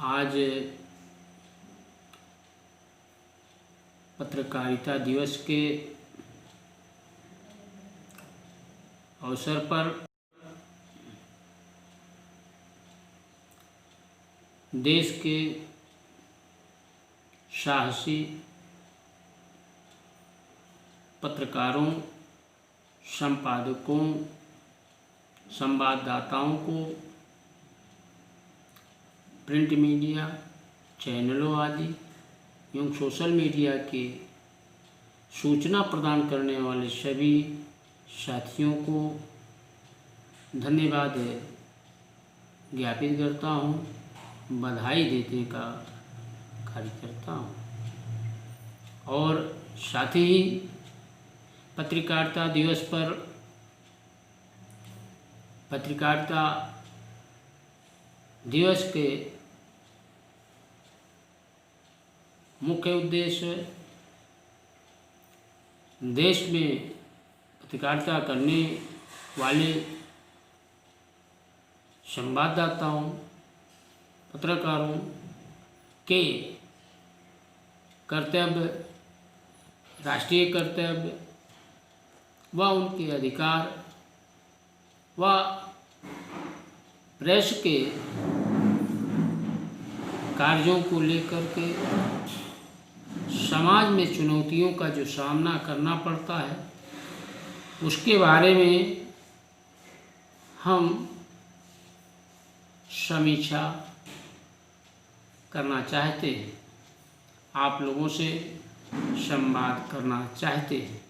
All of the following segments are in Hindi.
आज पत्रकारिता दिवस के अवसर पर देश के साहसी पत्रकारों, संपादकों, संवाददाताओं को प्रिंट मीडिया, चैनलों आदि एवं सोशल मीडिया के सूचना प्रदान करने वाले सभी साथियों को धन्यवाद ज्ञापित करता हूँ, बधाई देने का कार्य करता हूँ। और साथ ही पत्रकारिता दिवस पर पत्रकारिता दिवस के मुख्य उद्देश्य देश में पत्रकारिता करने वाले संवाददाताओं, पत्रकारों के कर्तव्य, राष्ट्रीय कर्तव्य व उनके अधिकार व प्रेस के कार्यों को लेकर के समाज में चुनौतियों का जो सामना करना पड़ता है उसके बारे में हम समीक्षा करना चाहते हैं, आप लोगों से संवाद करना चाहते हैं।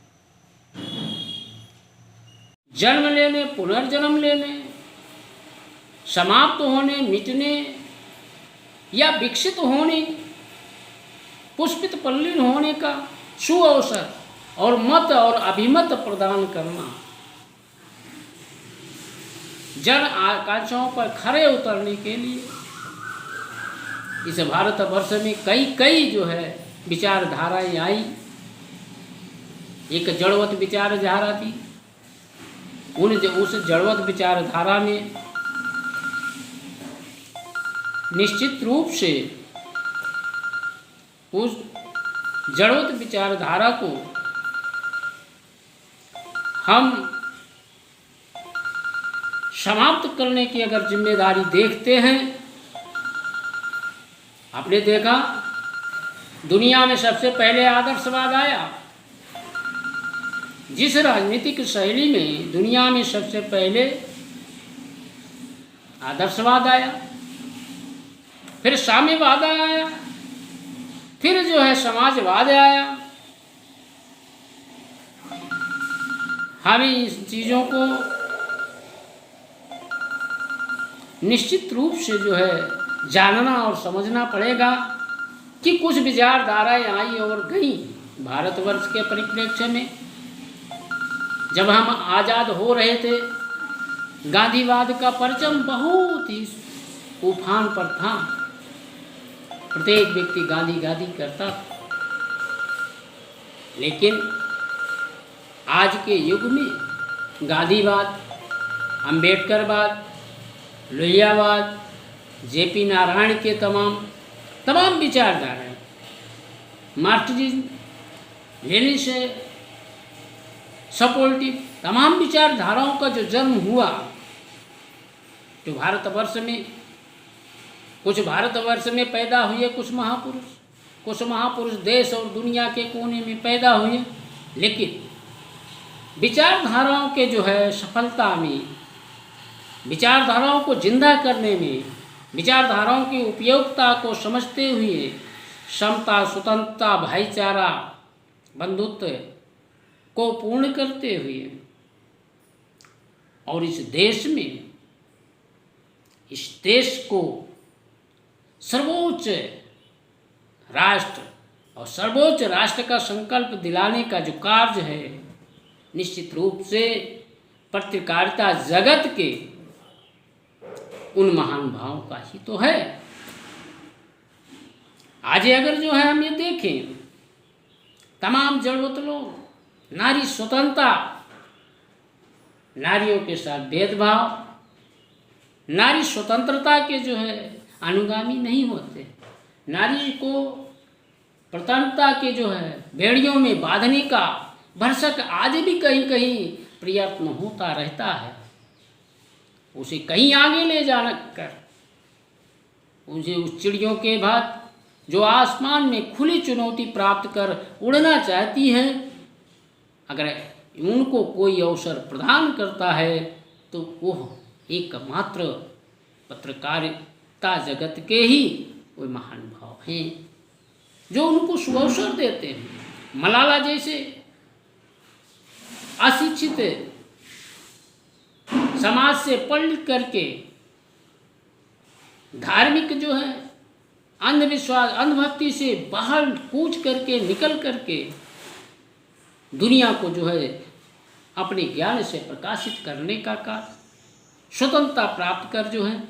जन्म लेने, पुनर्जन्म लेने, समाप्त होने, मिटने या विकसित होने, पुष्पित पल्लीन होने का सुअवसर और मत और अभिमत प्रदान करना, जन आकांक्षाओं पर खरे उतरने के लिए इस भारतवर्ष में कई जो है विचारधाराएं आई। एक जड़वत विचारधारा थी, उस जड़वत विचारधारा ने निश्चित रूप से उस जड़वत विचारधारा को हम समाप्त करने की अगर जिम्मेदारी देखते हैं, आपने देखा दुनिया में सबसे पहले आदर्शवाद आया। जिस राजनीतिक शैली में दुनिया में सबसे पहले आदर्शवाद आया, फिर साम्यवाद आया, फिर जो है समाजवाद आया। हमें इस चीज़ों को निश्चित रूप से जो है जानना और समझना पड़ेगा कि कुछ विचारधाराएं आई और गई भारतवर्ष के परिप्रेक्ष्य में। जब हम आज़ाद हो रहे थे, गांधीवाद का परचम बहुत ही उफान पर था, प्रत्येक व्यक्ति गांधी गांधी करता था। लेकिन आज के युग में गांधीवाद, अम्बेडकरवाद, लोहियावाद, जेपी नारायण के तमाम विचारधाराएं, मार्क्सिज्म, लेनिनिज्म, सपोर्टिव तमाम विचारधाराओं का जो जन्म हुआ, जो भारतवर्ष में कुछ भारतवर्ष में पैदा हुए कुछ महापुरुष देश और दुनिया के कोने में पैदा हुए, लेकिन विचारधाराओं के जो है सफलता में, विचारधाराओं को जिंदा करने में, विचारधाराओं की उपयोगिता को समझते हुए समता, स्वतंत्रता, भाईचारा, बंधुत्व को पूर्ण करते हुए और इस देश को सर्वोच्च राष्ट्र और सर्वोच्च राष्ट्र का संकल्प दिलाने का जो कार्य है, निश्चित रूप से पत्रकारिता जगत के उन महान भावों का ही तो है। आज अगर जो है हम ये देखें, तमाम जड़वत लोग, नारी स्वतंत्रता, नारियों के साथ भेदभाव, नारी स्वतंत्रता के जो है अनुगामी नहीं होते। नारी को प्रधानता के जो है बेड़ियों में बांधने का भरसक आज भी कहीं कहीं प्रयत्न होता रहता है। उसे कहीं आगे ले जाना कर उसे उस चिड़ियों के भांति जो आसमान में खुली चुनौती प्राप्त कर उड़ना चाहती हैं, अगर उनको कोई अवसर प्रदान करता है तो वह एकमात्र पत्रकारिता जगत के ही वे महान भाव हैं जो उनको सुअवसर देते हैं। मलाला जैसे अशिक्षित समाज से पढ़ लिख करके धार्मिक जो है अंधविश्वास अंधभक्ति से बाहर कूच करके निकल करके दुनिया को जो है अपने ज्ञान से प्रकाशित करने का कार्य, स्वतंत्रता प्राप्त कर जो है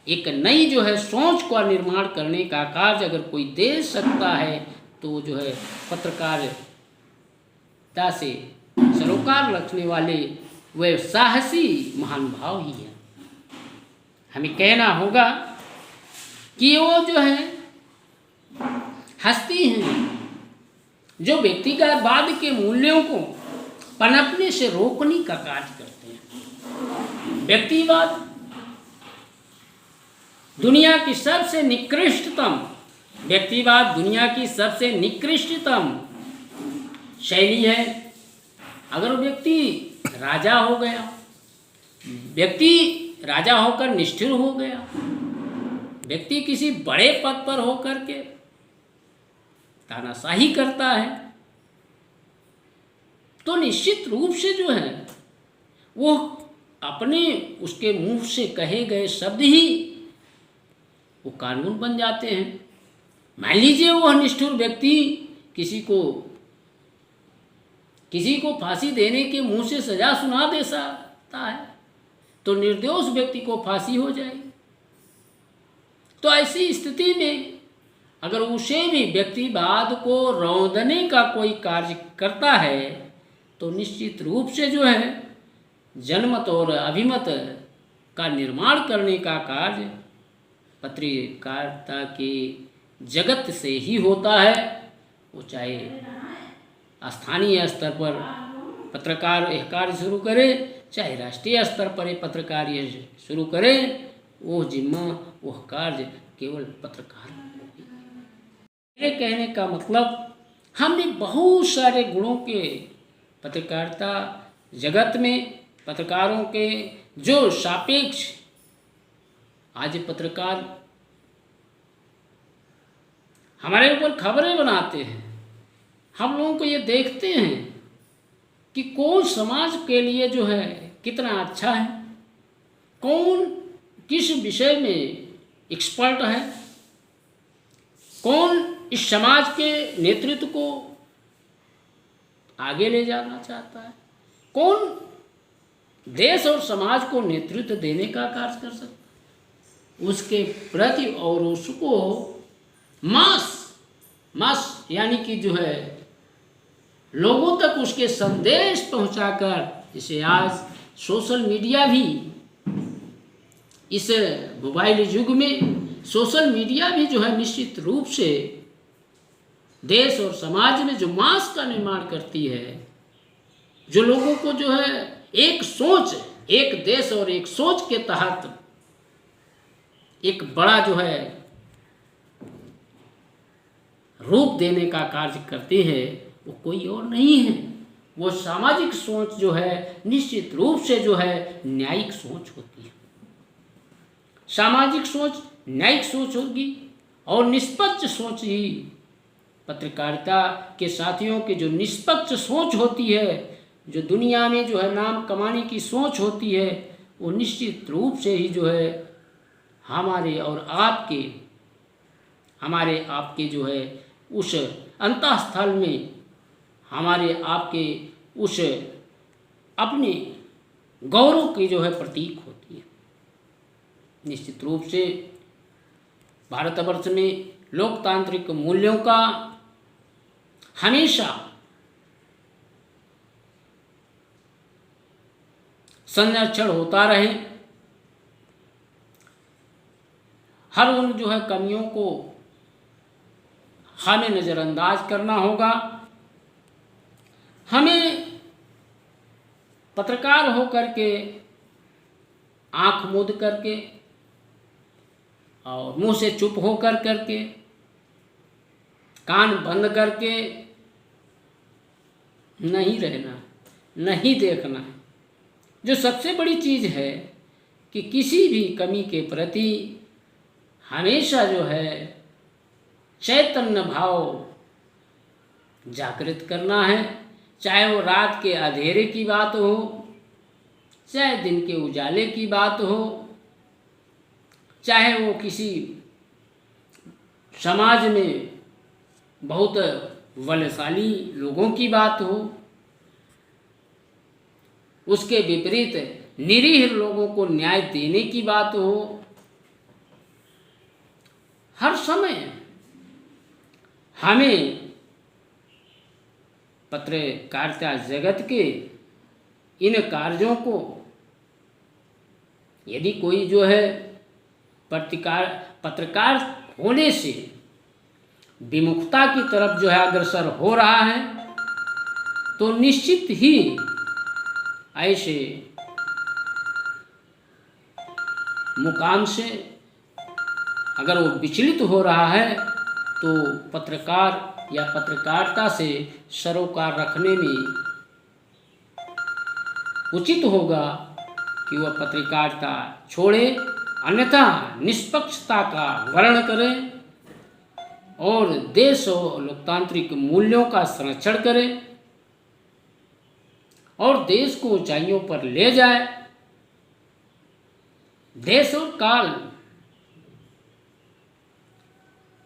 एक नई जो है सोच का निर्माण करने का कार्य अगर कोई दे सकता है तो जो है पत्रकारिता से सरोकार रखने वाले वे साहसी महान भाव ही हैं। हमें कहना होगा कि वो जो है हस्ती हैं जो व्यक्तिगतवाद के मूल्यों को पनपने से रोकने का कार्य करते हैं। व्यक्तिवाद दुनिया की सबसे निकृष्टतम शैली है। अगर व्यक्ति राजा हो गया, व्यक्ति राजा होकर निष्ठुर हो गया, व्यक्ति किसी बड़े पद पर होकर के तानाशाही करता है तो निश्चित रूप से जो है वो अपने उसके मुंह से कहे गए शब्द ही वो कानून बन जाते हैं। मान लीजिए वह निष्ठुर व्यक्ति किसी को फांसी देने के मुंह से सजा सुना दे सकता है तो निर्दोष व्यक्ति को फांसी हो जाएगी। तो ऐसी स्थिति में अगर उसे भी व्यक्तिवाद को रौंदने का कोई कार्य करता है तो निश्चित रूप से जो है जनमत और अभिमत का निर्माण करने का कार्य पत्रकारिता के जगत से ही होता है। वो चाहे स्थानीय स्तर पर पत्रकार यह कार्य शुरू करे, चाहे राष्ट्रीय स्तर पर ये पत्रकार ये शुरू करे, वो जिम्मा वह कार्य केवल पत्रकार। मेरे कहने का मतलब हमने बहुत सारे गुणों के पत्रकारिता जगत में पत्रकारों के जो सापेक्ष आज पत्रकार हमारे ऊपर खबरें बनाते हैं, हम लोगों को ये देखते हैं कि कौन समाज के लिए जो है कितना अच्छा है, कौन किस विषय में एक्सपर्ट है, कौन इस समाज के नेतृत्व को आगे ले जाना चाहता है, कौन देश और समाज को नेतृत्व देने का कार्य कर सकता है, उसके प्रति और उसको मास यानी कि जो है लोगों तक उसके संदेश पहुंचाकर, जैसे आज सोशल मीडिया भी, इस मोबाइल युग में सोशल मीडिया भी जो है निश्चित रूप से देश और समाज में जो मास का निर्माण करती है, जो लोगों को जो है एक सोच, एक देश और एक सोच के तहत एक बड़ा जो है रूप देने का कार्य करती है, वो कोई और नहीं है, वो सामाजिक सोच जो है निश्चित रूप से जो है न्यायिक सोच होती है। सामाजिक सोच न्यायिक सोच होगी और निष्पक्ष सोच ही पत्रकारिता के साथियों की जो निष्पक्ष सोच होती है, जो दुनिया में जो है नाम कमाने की सोच होती है, वो निश्चित रूप से ही जो है हमारे आपके जो है उस अंतःस्थल में हमारे आपके उस अपने गौरव की जो है प्रतीक होती है। निश्चित रूप से भारतवर्ष में लोकतांत्रिक मूल्यों का हमेशा संरक्षण होता रहे, हर उन जो है कमियों को हमें नज़रअंदाज करना होगा। हमें पत्रकार होकर के आंख मूंद करके और मुंह से चुप होकर करके कान बंद करके नहीं रहना, नहीं देखना है। जो सबसे बड़ी चीज़ है कि किसी भी कमी के प्रति हमेशा जो है चैतन्य भाव जागृत करना है, चाहे वो रात के अंधेरे की बात हो, चाहे दिन के उजाले की बात हो, चाहे वो किसी समाज में बहुत बलशाली लोगों की बात हो, उसके विपरीत निरीह लोगों को न्याय देने की बात हो। हर समय हमें पत्रकारिता जगत के इन कार्यों को, यदि कोई जो है पत्रकार होने से विमुखता की तरफ जो है अग्रसर हो रहा है, तो निश्चित ही ऐसे मुकाम से अगर वो विचलित हो रहा है तो पत्रकार या पत्रकारिता से सरोकार रखने में उचित होगा कि वह पत्रकारिता छोड़े, अन्यथा निष्पक्षता का वर्ण करें और देश और लोकतांत्रिक मूल्यों का संरक्षण करें और देश को ऊंचाइयों पर ले जाए। देश और काल,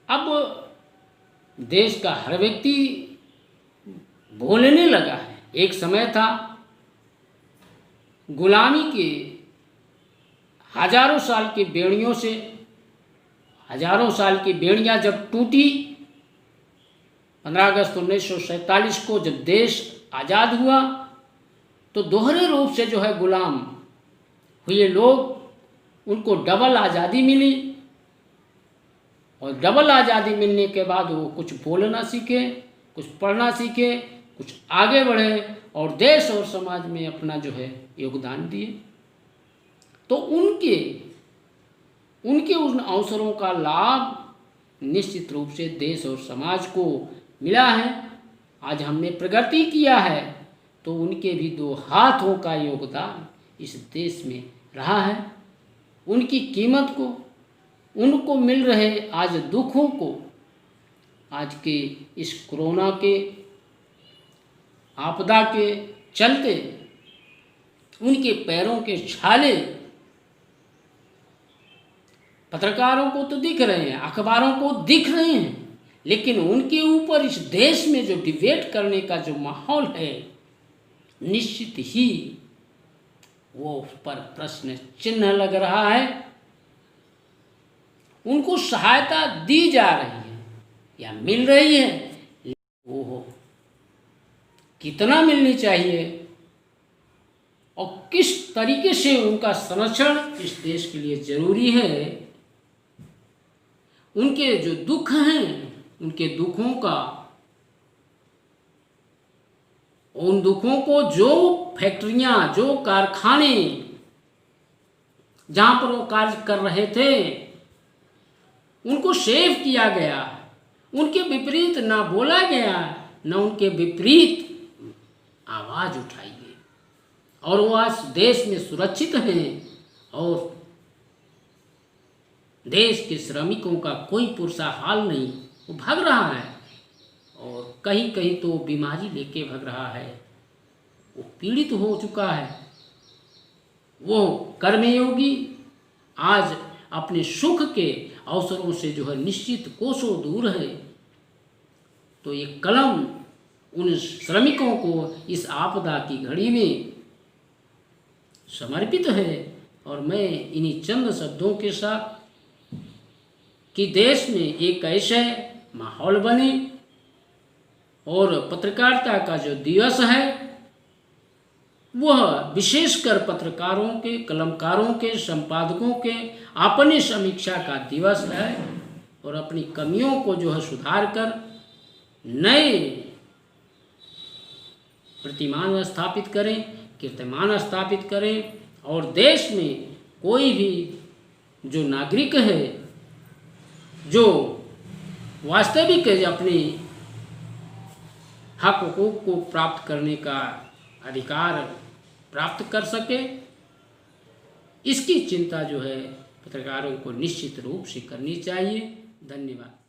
अब देश का हर व्यक्ति बोलने लगा है। एक समय था गुलामी के हजारों साल की बेड़ियों से, हजारों साल की बेड़ियां जब टूटी, 15 अगस्त 1947 को जब देश आज़ाद हुआ, तो दोहरे रूप से जो है गुलाम हुए लोग, उनको डबल आज़ादी मिली और डबल आज़ादी मिलने के बाद वो कुछ बोलना सीखे, कुछ पढ़ना सीखे, कुछ आगे बढ़े और देश और समाज में अपना जो है योगदान दिए। तो उनके उन अवसरों का लाभ निश्चित रूप से देश और समाज को मिला है। आज हमने प्रगति किया है तो उनके भी 2 हाथों का योगदान इस देश में रहा है। उनकी कीमत को, उनको मिल रहे आज दुखों को, आज के इस कोरोना के आपदा के चलते उनके पैरों के छाले पत्रकारों को तो दिख रहे हैं, अखबारों को दिख रहे हैं, लेकिन उनके ऊपर इस देश में जो डिबेट करने का जो माहौल है, निश्चित ही वो उस पर प्रश्न चिन्ह लग रहा है। उनको सहायता दी जा रही है या मिल रही है, वो कितना मिलनी चाहिए और किस तरीके से उनका संरक्षण इस देश के लिए जरूरी है। उनके जो दुख हैं, उनके दुखों का, उन दुखों को जो फैक्ट्रियां, जो कारखाने जहां पर वो कार्य कर रहे थे, उनको सेव किया गया, उनके विपरीत ना बोला गया, ना उनके विपरीत आवाज उठाई गई, और वो आज देश में सुरक्षित हैं और देश के श्रमिकों का कोई पुरसा हाल नहीं। वो भाग रहा है और कहीं कहीं तो बीमारी लेके भाग रहा है, वो पीड़ित हो चुका है। वो कर्मयोगी आज अपने सुख के अवसरों से जो है निश्चित कोसों दूर है। तो ये कलम उन श्रमिकों को इस आपदा की घड़ी में समर्पित है। और मैं इन्हीं चंद शब्दों के साथ कि देश में एक ऐसा माहौल बने और पत्रकारिता का जो दिवस है वह विशेषकर पत्रकारों के, कलमकारों के, संपादकों के अपनी समीक्षा का दिवस है और अपनी कमियों को जो है सुधार कर नए प्रतिमान स्थापित करें, कीर्तिमान स्थापित करें और देश में कोई भी जो नागरिक है जो वास्तविक अपने हक हकूक़ को प्राप्त करने का अधिकार प्राप्त कर सके, इसकी चिंता जो है पत्रकारों को निश्चित रूप से करनी चाहिए। धन्यवाद।